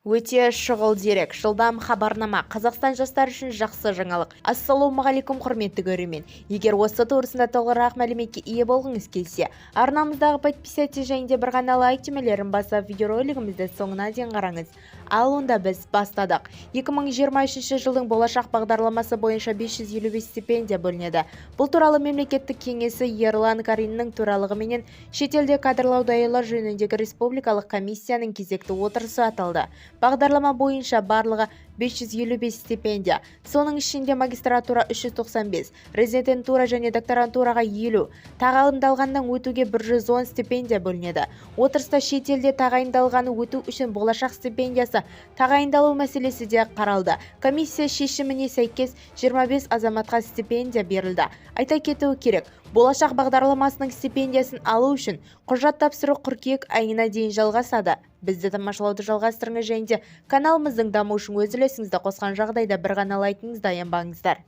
Өте шұғыл дерек, жылдам хабарнама. Қазақстан жастары үшін жақсы жаңалық. Ассалаумағалейкум құрметті көрермен. Егер осы турысында толығырақ мәліметке ие болғыңыз келсе, арнамыздағы подписаться және бір ғана лайк түймелерін басып, видеоролигімізді соңына дейін қараңыз. Ал онда біз бастадық. 2023 жылдың болашақ бағдарламасы бойынша 555 стипендия бөлінеді. Бұл туралы мемлекеттік кеңесі Ерлан Кариннің төрағалығымен шетелде кадрлау даярлау жөніндегі республикалық комиссияның кезекті отырысы аталды. Бағдарлама бойынша барлығы 555 стипендия, соның ішінде магистратура 395, резидентура және докторантураға 50, тағайындалғаннан өтуге 110 стипендия бөлінеді. Отырыста шетелде тағайындалғаны өту үшін болашақ стипендиясы тағайындалу мәселесі де қаралды. Комиссия шешіміне сәйкес 25 азаматқа стипендия берілді. Айта кетуі керек, болашақ бағдарламасының стипендиясын алу үшін құжат тапсыру қыркүйек айына дейін жалғасады. Бізді тамашалауды жалғастырыңыз және де каналымыздың дамуы үшін өз үлесіңізді қосқан жағдайда бір ғана лайкіңізді аянбаңыздар.